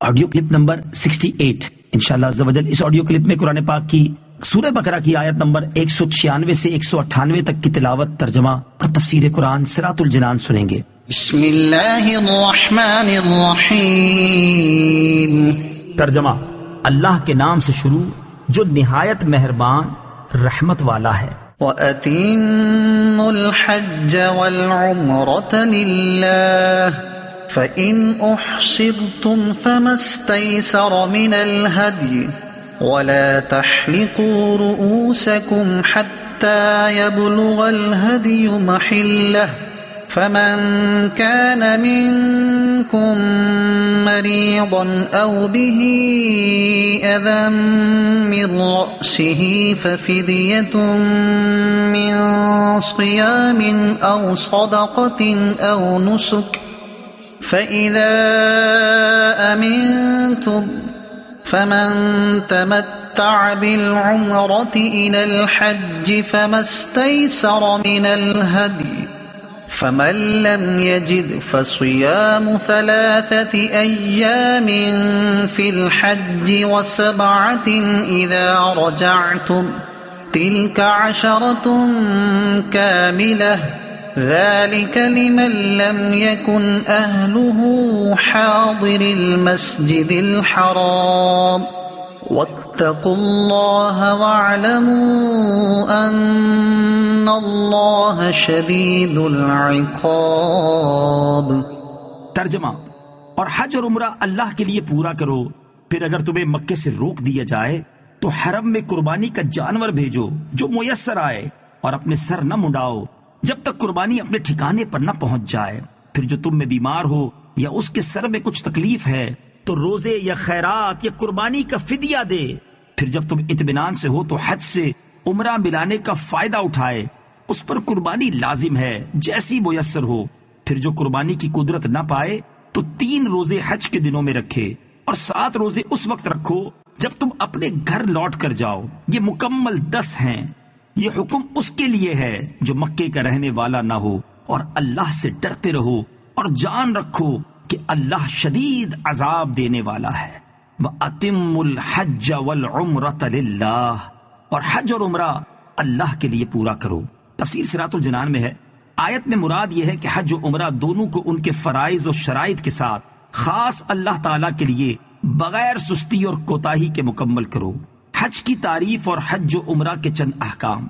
Audio clip number 68 انشاءاللہ عز و جل اس آڈیو کلپ میں قرآن پاک کی سورہ بقرہ کی آیت نمبر 196 سے 198 تک کی تلاوت، ترجمہ اور تفسیر قرآن صراط الجنان سنیں گے۔ بسم اللہ الرحمن الرحیم۔ ترجمہ: اللہ کے نام سے شروع جو نہایت مہربان رحمت والا ہے۔ وَأَتِمُّوا الْحَجَّ وَالْعُمْرَةَ لِلَّهِ فَإِنْ أُحْصِرْتُمْ فَمَا اسْتَيْسَرَ مِنَ الْهَدْيِ وَلَا تَحْلِقُوا رُؤُوسَكُمْ حَتَّى يَبْلُغَ الْهَدْيُ مَحِلَّهُ فَمَنْ كَانَ مِنْكُمْ مَرِيضًا أَوْ بِهِ أَذًى مِّن رَّأْسِهِ فَفِدْيَةٌ مِّن صِيَامٍ أَوْ صَدَقَةٍ أَوْ نُسُكٍ فَإِذَا أَمِنْتُمْ فَمَنْ تَمَتَّعَ بِالْعُمْرَةِ إِلَى الْحَجِّ فَمَا اسْتَيْسَرَ مِنَ الْهَدْيِ فَمَن لَّمْ يَجِدْ فَصِيَامُ 3 أَيَّامٍ فِي الْحَجِّ و7 إِذَا رَجَعْتُمْ تِلْكَ 10 كَامِلَةٌ ذَلِكَ لِمَن لَّمْ يَكُنْ أَهْلُهُ حَاضِرِ الْمَسْجِدِ الْحَرَامِ وَاتَّقُوا اللَّهَ وَاعْلَمُوا أَنَّ اللَّهَ شَدِيدُ الْعِقَابِ۔ ترجمہ: اور حج اور عمرہ اللہ کے لیے پورا کرو، پھر اگر تمہیں مکے سے روک دیا جائے تو حرم میں قربانی کا جانور بھیجو جو میسر آئے، اور اپنے سر نہ منڈاؤ جب تک قربانی اپنے ٹھکانے پر نہ پہنچ جائے۔ پھر جو تم میں بیمار ہو یا اس کے سر میں کچھ تکلیف ہے تو روزے یا خیرات یا قربانی کا فدیہ دے۔ پھر جب تم اطمینان سے ہو تو حج سے عمرہ ملانے کا فائدہ اٹھائے، اس پر قربانی لازم ہے جیسی میسر ہو۔ پھر جو قربانی کی قدرت نہ پائے تو 3 روزے حج کے دنوں میں رکھے اور 7 روزے اس وقت رکھو جب تم اپنے گھر لوٹ کر جاؤ، یہ مکمل 10 ہیں۔ یہ حکم اس کے لیے ہے جو مکے کا رہنے والا نہ ہو، اور اللہ سے ڈرتے رہو اور جان رکھو کہ اللہ شدید عذاب دینے والا ہے۔ وَأَتِمُّوا الْحَجَّ وَالْعُمْرَةَ لِلَّهِ، اور حج اور عمرہ اللہ کے لیے پورا کرو۔ تفسیر صراط الجنان میں ہے، آیت میں مراد یہ ہے کہ حج و عمرہ دونوں کو ان کے فرائض و شرائط کے ساتھ خاص اللہ تعالیٰ کے لیے بغیر سستی اور کوتاہی کے مکمل کرو۔ حج کی تعریف اور حج و عمرہ کے چند احکام۔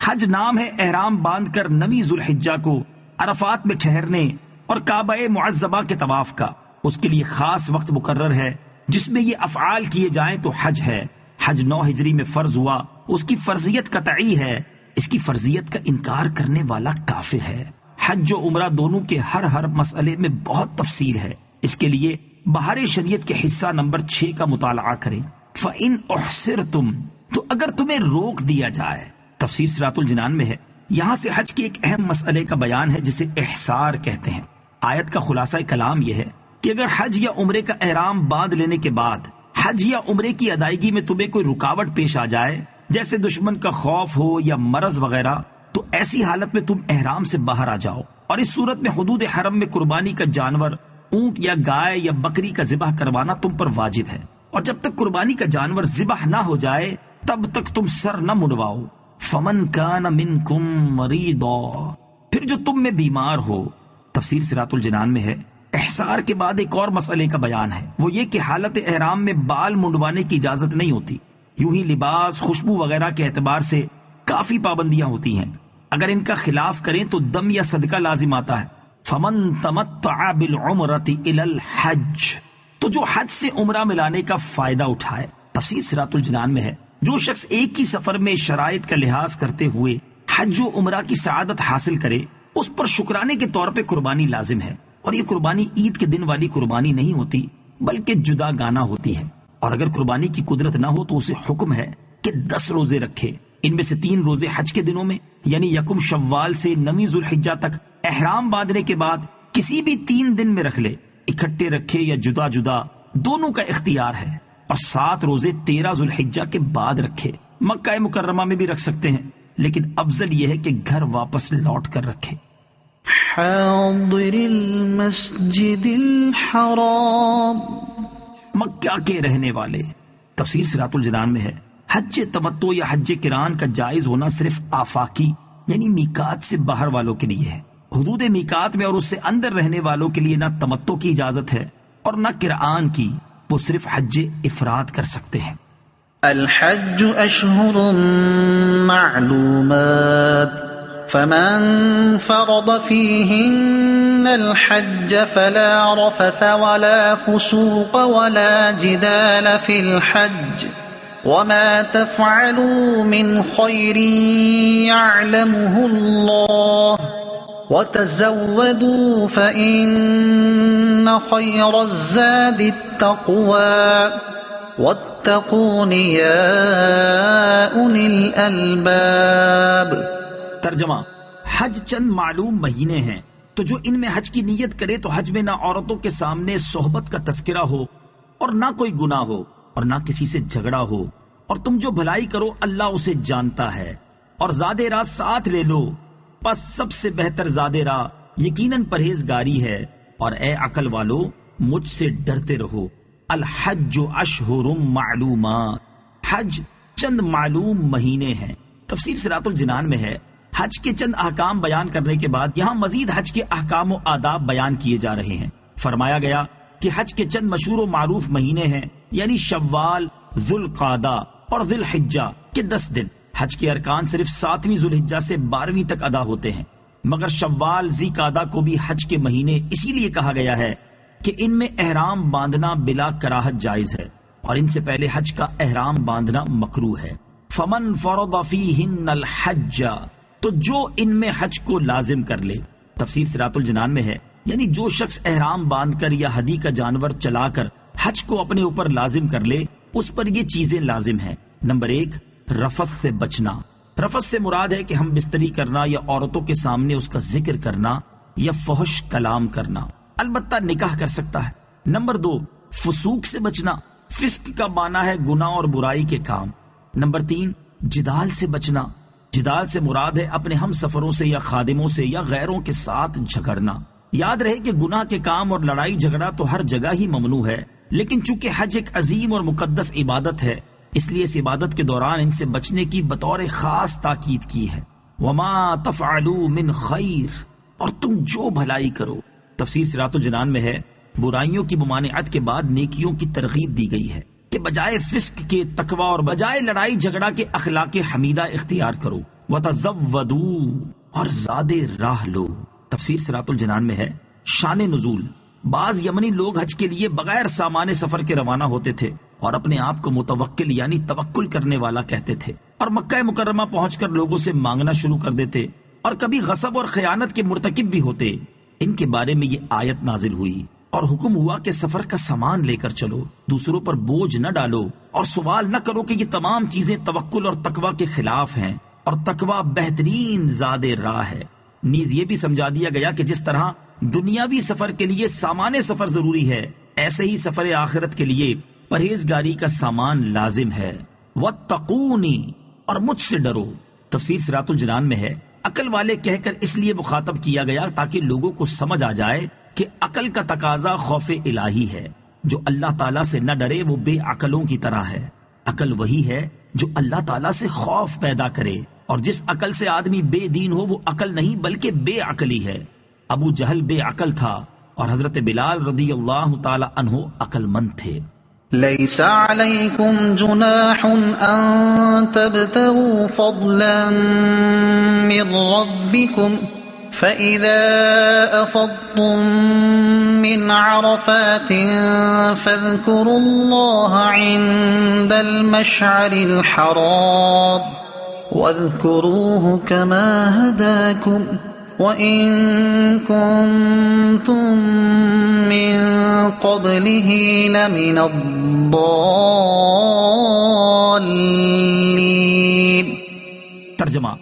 حج نام ہے احرام باندھ کر 9 ذوالحجہ کو عرفات میں ٹھہرنے اور کعبہ معظمہ کے طواف کا۔ اس کے لیے خاص وقت مقرر ہے جس میں یہ افعال کیے جائیں تو حج ہے۔ حج 9 ہجری میں فرض ہوا، اس کی فرضیت قطعی ہے، اس کی فرضیت کا انکار کرنے والا کافر ہے۔ حج و عمرہ دونوں کے ہر مسئلے میں بہت تفصیل ہے، اس کے لیے بہار شریعت کے حصہ نمبر 6 کا مطالعہ کریں۔ فَإِنْ أُحْصِرْتُمْ، تو اگر تمہیں روک دیا جائے۔ تفسیر صراط الجنان میں ہے، یہاں سے حج کے ایک اہم مسئلے کا بیان ہے جسے احصار کہتے ہیں۔ آیت کا خلاصہ کلام یہ ہے کہ اگر حج یا عمرے کا احرام باندھ لینے کے بعد حج یا عمرے کی ادائیگی میں تمہیں کوئی رکاوٹ پیش آ جائے، جیسے دشمن کا خوف ہو یا مرض وغیرہ، تو ایسی حالت میں تم احرام سے باہر آ جاؤ، اور اس صورت میں حدود حرم میں قربانی کا جانور اونٹ یا گائے یا بکری کا ذبح کروانا تم پر واجب ہے، اور جب تک قربانی کا جانور ذبح نہ ہو جائے تب تک تم سر نہ منڈواؤ۔ فَمَن كَانَ مِنْكُمْ مَرِيضًا، پھر جو تم میں بیمار ہو۔ تفسیر صراط الجنان میں ہے، احصار کے بعد ایک اور مسئلے کا بیان ہے، وہ یہ کہ حالت احرام میں بال منڈوانے کی اجازت نہیں ہوتی۔ یوں ہی لباس، خوشبو وغیرہ کے اعتبار سے کافی پابندیاں ہوتی ہیں، اگر ان کا خلاف کریں تو دم یا صدقہ لازم آتا ہے۔ فَمَن تَمَتَّعَ بِالْعُمْرَةِ إِلَى الْحَجِّ، تو جو حج سے عمرہ ملانے کا فائدہ اٹھائے۔ تفسیر صراط الجنان میں ہے، جو شخص ایک ہی سفر میں شرائط کا لحاظ کرتے ہوئے حج و عمرہ کی سعادت حاصل کرے، اس پر شکرانے کے طور پہ قربانی لازم ہے، اور یہ قربانی عید کے دن والی قربانی نہیں ہوتی بلکہ جدا گانا ہوتی ہے۔ اور اگر قربانی کی قدرت نہ ہو تو اسے حکم ہے کہ 10 روزے رکھے، ان میں سے 3 روزے حج کے دنوں میں یعنی 1 شوال سے 9 ذوالحجہ تک احرام باندھنے کے بعد کسی بھی 3 دن میں رکھ لے، اکٹھے رکھے یا جدا جدا، دونوں کا اختیار ہے، اور 7 روزے 13 ذوالحجہ کے بعد رکھے۔ مکہ مکرمہ میں بھی رکھ سکتے ہیں، لیکن افضل یہ ہے کہ گھر واپس لوٹ کر رکھے۔ حاضر المسجد الحرام مکہ کے رہنے والے۔ تفسیر صراط الجنان میں ہے حج تمتع یا حج قران کا جائز ہونا صرف آفاقی یعنی میقات سے باہر والوں کے لیے ہے۔ حدود میقات میں اور اس سے اندر رہنے والوں کے لیے نہ تمتع کی اجازت ہے اور نہ قران کی، وہ صرف حج افراد کر سکتے ہیں۔ الحج اشہر معلومات فمن فرض فيهن الحج فلا رفث ولا فسوق ولا جدال في الحج وما تفعلوا من خير يعلمه الله وتزودوا فإن خير الزاد التقوى واتقون يا أولي الألباب۔ ترجمہ، حج چند معلوم مہینے ہیں تو جو ان میں حج کی نیت کرے تو حج میں نہ عورتوں کے سامنے صحبت کا تذکرہ ہو اور نہ کوئی گناہ ہو اور نہ کسی سے جھگڑا ہو، اور تم جو بھلائی کرو اللہ اسے جانتا ہے، اور زاد راہ ساتھ لے لو، پس سب سے بہتر زاد راہ یقیناً پرہیزگاری ہے، اور اے عقل والو مجھ سے ڈرتے رہو۔ الحج اشہر معلومات، حج چند معلوم مہینے ہیں۔ تفسیر صراط الجنان میں ہے حج کے چند احکام بیان کرنے کے بعد یہاں مزید حج کے احکام و آداب بیان کیے جا رہے ہیں۔ فرمایا گیا کہ حج کے چند مشہور و معروف مہینے ہیں، یعنی شوال، ذوالقعدہ اور ذی الحجہ کے 10 دن۔ حج کے ارکان صرف 7ویں ذوالحجہ سے 12ویں تک ادا ہوتے ہیں، مگر شوال، ذی قعدہ کو بھی حج کے مہینے اسی لیے کہا گیا ہے کہ ان میں احرام باندھنا بلا کراہت جائز ہے، اور ان سے پہلے حج کا احرام باندھنا مکروہ ہے۔ فمن فرض فیہن الحج، تو جو ان میں حج کو لازم کر لے۔ تفسیر صراط الجنان میں ہے یعنی جو شخص احرام باندھ کر یا ہدی کا جانور چلا کر حج کو اپنے اوپر لازم کر لے، اس پر یہ چیزیں لازم ہیں۔ نمبر 1، رفث سے بچنا۔ رفث سے مراد ہے کہ ہم بستری کرنا یا عورتوں کے سامنے اس کا ذکر کرنا یا فحش کلام کرنا، البتہ نکاح کر سکتا ہے۔ نمبر 2، فسوق سے بچنا۔ فسق کا معنی ہے گناہ اور برائی کے کام۔ نمبر 3، جدال سے بچنا۔ جدال سے مراد ہے اپنے ہم سفروں سے یا خادموں سے یا غیروں کے ساتھ جھگڑنا۔ یاد رہے کہ گناہ کے کام اور لڑائی جھگڑا تو ہر جگہ ہی ممنوع ہے، لیکن چونکہ حج ایک عظیم اور مقدس عبادت ہے، اس لیے اس عبادت کے دوران ان سے بچنے کی بطور خاص تاکید کی ہے۔ وما تفعلوا من خیر، اور تم جو بھلائی کرو۔ تفسیر صراط الجنان میں ہے برائیوں کی ممانعت کے بعد نیکیوں کی ترغیب دی گئی ہے کہ بجائے فسق کے تقوی اور بجائے لڑائی جھگڑا کے اخلاق حمیدہ اختیار کرو۔ وتزودوا، اور زاد راہ لو۔ تفسیر صراط الجنان میں ہے شان نزول۔ بعض یمنی لوگ حج کے لیے بغیر سامان سفر کے روانہ ہوتے تھے اور اپنے آپ کو متوکل یعنی توکل کرنے والا کہتے تھے، اور مکہ مکرمہ پہنچ کر لوگوں سے مانگنا شروع کر دیتے، اور کبھی غصب اور خیانت کے مرتکب بھی ہوتے۔ ان کے بارے میں یہ آیت نازل ہوئی اور حکم ہوا کہ سفر کا سامان لے کر چلو، دوسروں پر بوجھ نہ ڈالو اور سوال نہ کرو کہ یہ تمام چیزیں توکل اور تقوی کے خلاف ہیں، اور تقوی بہترین زاد راہ ہے۔ نیز یہ بھی سمجھا دیا گیا کہ جس طرح دنیاوی سفر کے لیے سامان سفر ضروری ہے، ایسے ہی سفر آخرت کے لیے پرہیزگاری کا سامان لازم ہے۔ واتقونی، اور مجھ سے ڈرو۔ تفسیر صراط الجنان میں ہے عقل والے کہہ کر اس لیے مخاطب کیا گیا تاکہ لوگوں کو سمجھ آ جائے کہ عقل کا تقاضا خوف الہی ہے۔ جو اللہ تعالیٰ سے نہ ڈرے وہ بے عقلوں کی طرح ہے۔ عقل وہی ہے جو اللہ تعالیٰ سے خوف پیدا کرے، اور جس عقل سے آدمی بے دین ہو وہ عقل نہیں بلکہ بے عقلی ہے۔ ابو جہل بے عقل تھا اور حضرت بلال رضی اللہ تعالی عنہ عقل مند تھے۔ ليس عليكم جناح أن تبتغوا فضلا من ربكم فإذا أفضتم من عرفات فاذكروا الله عند المشعر الحرام واذكروه كما هداكم وَإِن كُنتُم مِّن قَبْلِهِ لَمِنَ الضَّالِّينَ۔ ترجمہ،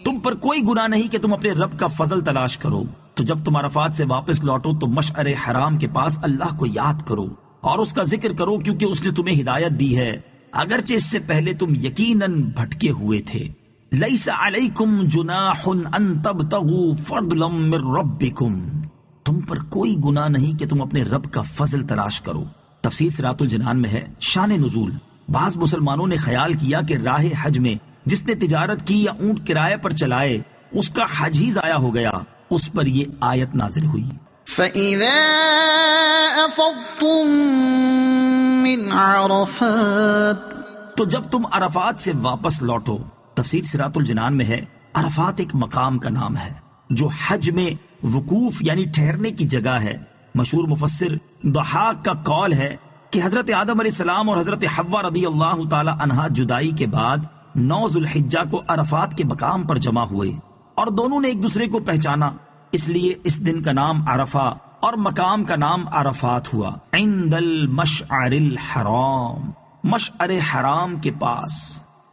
تم پر کوئی گناہ نہیں کہ تم اپنے رب کا فضل تلاش کرو، تو جب تم عرفات سے واپس لوٹو تو مشعر حرام کے پاس اللہ کو یاد کرو اور اس کا ذکر کرو، کیونکہ اس نے تمہیں ہدایت دی ہے، اگرچہ اس سے پہلے تم یقیناً بھٹکے ہوئے تھے۔ لیس علیکم جناح ان تبتغوا فضلا من ربکم، تم پر کوئی گناہ نہیں کہ تم اپنے رب کا فضل تلاش کرو۔ تفسیر صراط الجنان میں ہے شان نزول. بعض مسلمانوں نے خیال کیا کہ راہ حج میں جس نے تجارت کی یا اونٹ کرائے پر چلائے اس کا حج ہی ضائع ہو گیا. اس پر یہ آیت نازل ہوئی. فَإِذَا أَفَضْتُم مِّنْ عَرَفَاتٍ، تو جب تم عرفات سے واپس لوٹو. تفسیر صراط الجنان میں ہے عرفات ایک مقام کا نام ہے جو حج میں وقوف یعنی ٹھہرنے کی جگہ ہے. مشہور مفسر ضحاک کا قول ہے کہ حضرت آدم علیہ السلام اور حضرت حوا رضی اللہ تعالی عنہا جدائی کے بعد 9 ذوالحجہ کو عرفات کے مقام پر جمع ہوئے اور دونوں نے ایک دوسرے کو پہچانا. اس لیے اس دن کا نام عرفہ اور مقام کا نام عرفات ہوا. عند المشعر الحرام، مشعر حرام کے پاس.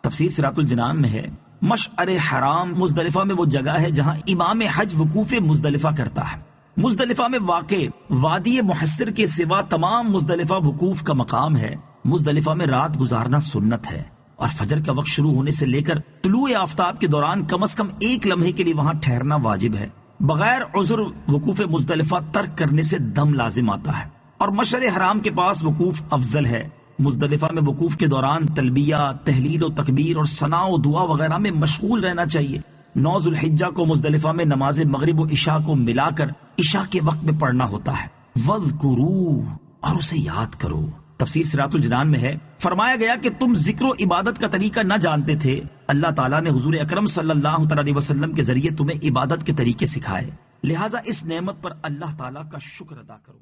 تفسیر صراط الجنان میں ہے مشعر حرام مزدلفہ میں وہ جگہ ہے جہاں امام حج وقوف مزدلفہ کرتا ہے. مزدلفہ میں واقع وادی محسر کے سوا تمام مزدلفہ وقوف کا مقام ہے. مزدلفہ میں رات گزارنا سنت ہے اور فجر کا وقت شروع ہونے سے لے کر طلوع آفتاب کے دوران کم از کم 1 لمحے کے لیے وہاں ٹھہرنا واجب ہے. بغیر عذر وقوف مزدلفہ ترک کرنے سے دم لازم آتا ہے اور مشعر حرام کے پاس وقوف افضل ہے. مزدلفہ میں وقوف کے دوران تلبیہ، تحلیل و تکبیر اور ثنا و دعا وغیرہ میں مشغول رہنا چاہیے. 9 ذوالحجہ کو مزدلفہ میں نماز مغرب و عشاء کو ملا کر عشاء کے وقت میں پڑھنا ہوتا ہے. وَاذْكُرُوهُ، اور اسے یاد کرو. تفسیر صراط الجنان میں ہے فرمایا گیا کہ تم ذکر و عبادت کا طریقہ نہ جانتے تھے. اللہ تعالیٰ نے حضور اکرم صلی اللہ علیہ وسلم کے ذریعے تمہیں عبادت کے طریقے سکھائے، لہٰذا اس نعمت پر اللہ تعالیٰ کا شکر ادا کرو.